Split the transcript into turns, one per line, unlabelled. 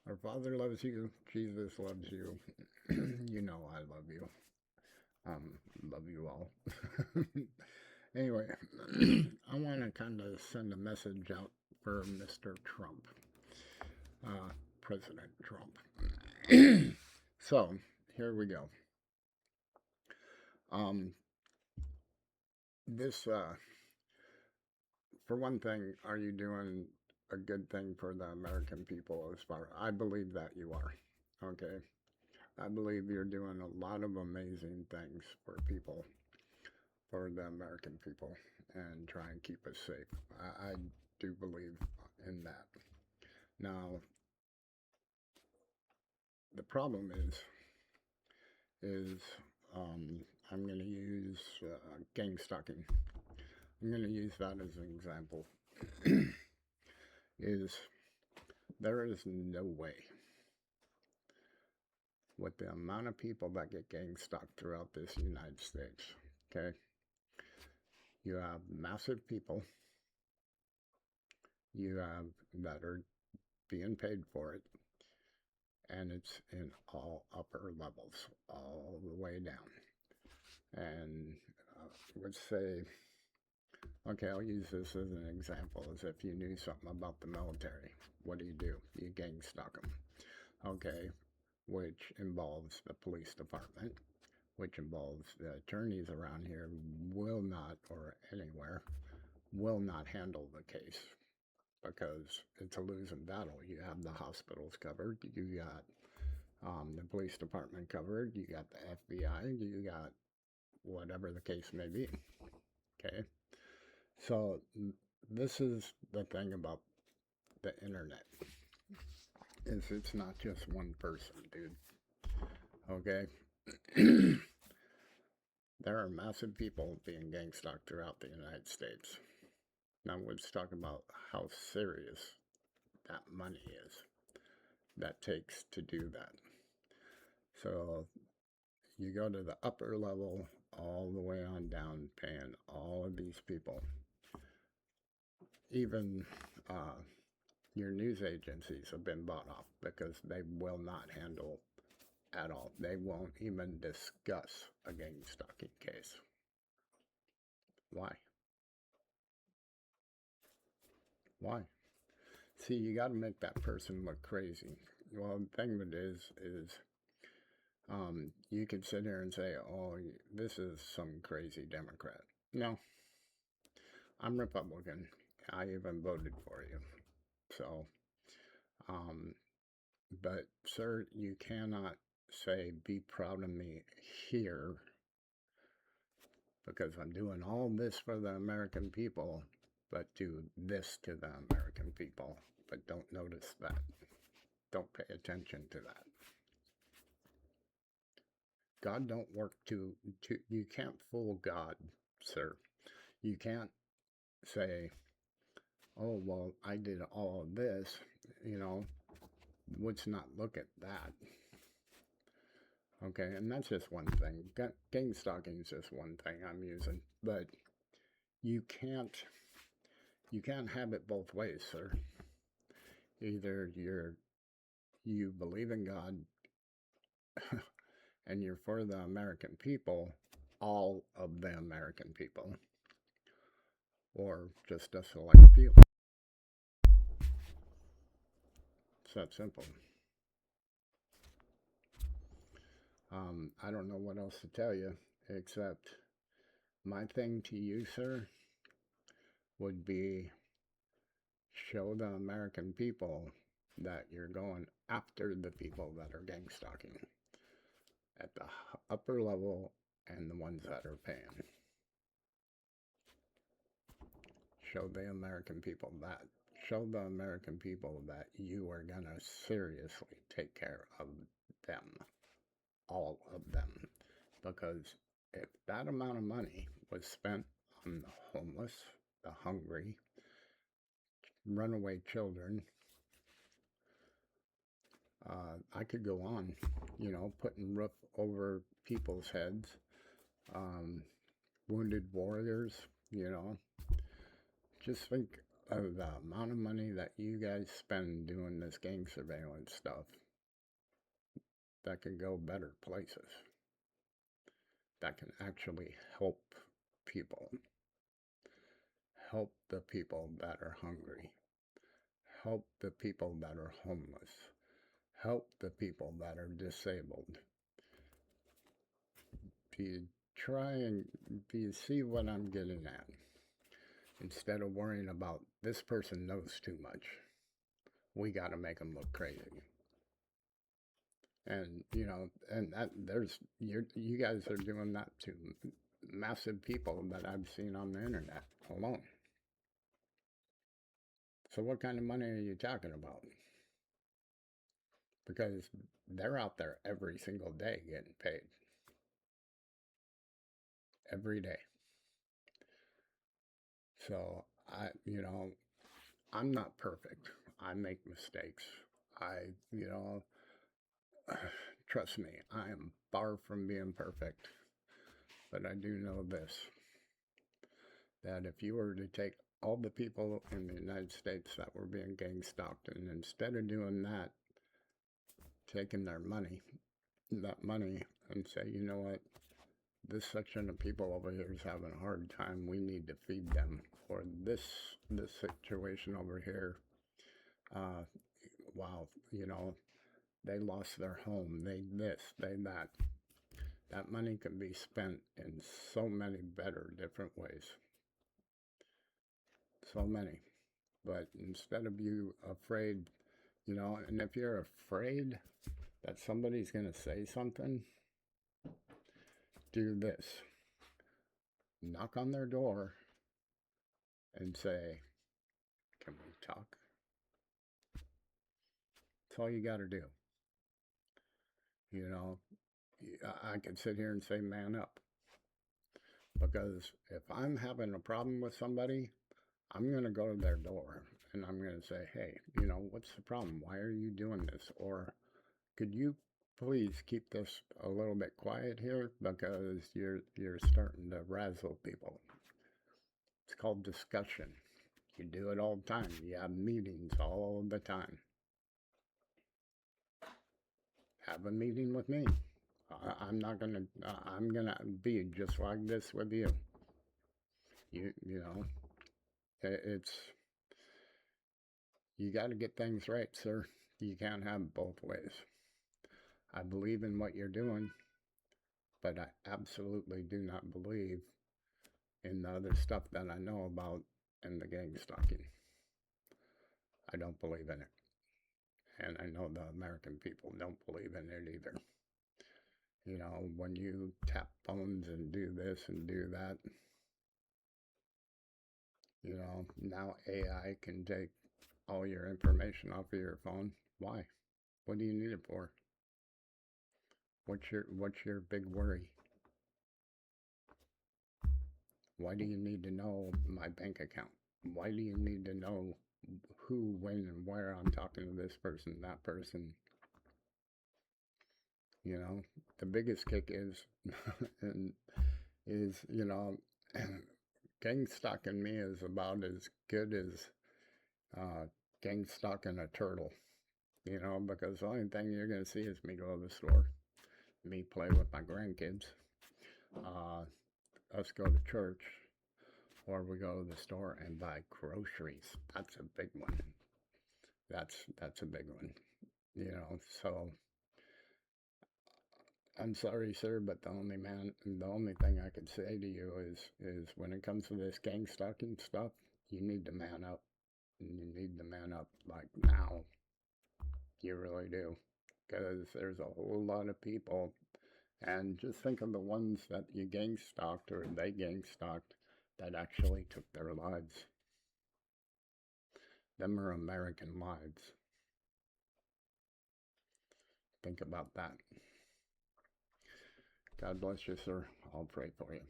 Our Father loves you. Jesus loves you. You know I love you. Love you all. Anyway, I want to kind of send a message out for Mr. Trump, uh, President Trump. So here we go. Um, this, for one thing, are you doing a good thing for the American people? As far I believe that you are. Okay, I believe you're doing a lot of amazing things for people, for the American people, and try and keep us safe. I do believe in that. Now, the problem is um, I'm going to use gang stalking. I'm going to use that as an example. Is there is no way with the amount of people that get gang stalked throughout this United States. Okay, you have massive people. You have that are being paid for it, and it's in all upper levels, all the way down. And let's say, okay, I'll use this as an example, as if you knew something about the military. What do? You gang stalk them. Okay, which involves the police department, which involves the attorneys around here will not, or anywhere, will not handle the case because it's a losing battle. You have the hospitals covered, you got the police department covered, you got the FBI, you got whatever the case may be. Okay, so this is the thing about the internet is it's not just one person, dude. Okay, there are massive people being gang stalked throughout the United States. Now let's talk about how serious that money is that takes to do that. So you go to the upper level all the way on down, paying all of these people. Even your news agencies have been bought off because they will not handle at all. They won't even discuss a gang stalking case. Why? Why? See, you got to make that person look crazy. Well, the thing of it is you could sit here and say, "Oh, this is some crazy Democrat." No, I'm Republican. I even voted for you. So, um, but sir, you cannot say, "Be proud of me here," because I'm doing all this for the American people, but do this to the American people. But don't notice that. Don't pay attention to that. God don't work to you can't fool God, sir. You can't say, "Oh, well, I did all of this," you know, let's not look at that. Okay, and that's just one thing. Gang stalking is just one thing I'm using, but you can't you can't have it both ways, sir. Either you believe in God and you're for the American people, all of the American people, or just a select few. It's that simple. I don't know what else to tell you except my thing to you, sir, would be show the American people that you're going after the people that are gang stalking at the upper level and the ones that are paying. Show the American people that. Show the American people that you are going to seriously take care of them, all of them. Because if that amount of money was spent on the homeless, the hungry, runaway children, I could go on, putting roof over people's heads, um, wounded warriors, you know. Just think of the amount of money that you guys spend doing this gang surveillance stuff that can go better places, that can actually help people, help the people that are hungry, help the people that are homeless, help the people that are disabled. Do you do you see what I'm getting at? Instead of worrying about this person knows too much, we got to make them look crazy. And and that you guys are doing that to massive people that I've seen on the internet alone. So what kind of money are you talking about? Because they're out there every single day getting paid every day. So I'm not perfect. I make mistakes. I, trust me, I am far from being perfect. But I do know this, that if you were to take all the people in the United States that were being gang stalked, and instead of doing that, taking their money, that money, and say, you know what, this section of people over here is having a hard time, we need to feed them. Or this situation over here, wow, they lost their home, they this, they that. That money can be spent in so many better, different ways. So many. But instead of you afraid, and if you're afraid that somebody's going to say something, do this. Knock on their door and say, can we talk? That's all you got to do. You know, I could sit here and say, man up. Because if I'm having a problem with somebody, I'm going to go to their door and I'm going to say, hey, what's the problem? Why are you doing this? Or could you please keep this a little bit quiet here because you're starting to razzle people. It's called discussion. You do it all the time. You have meetings all the time. Have a meeting with me. I'm not gonna. I'm gonna be just like this with you. You know. It's you got to get things right, sir. You can't have both ways. I believe in what you're doing, but I absolutely do not believe in the other stuff that I know about in the gang stalking. I don't believe in it. And I know the American people don't believe in it either. When you tap phones and do this and do that, now AI can take all your information off of your phone. Why? What do you need it for? What's your big worry? Why do you need to know my bank account? Why do you need to know who, when, and where I'm talking to this person, that person? The biggest kick is, and is, gang stalking me is about as good as gang stalking a turtle, because the only thing you're going to see is me go to the store, me play with my grandkids, us go to church, or we go to the store and buy groceries. That's a big one. That's a big one, so I'm sorry, sir, but the only thing I could say to you is when it comes to this gang stalking stuff, you need to man up. You need to man up like now. You really do, because there's a whole lot of people, and just think of the ones that you gang stalked or they gang stalked that actually took their lives. Them are American lives. Think about that. God bless you, sir. I'll pray for you.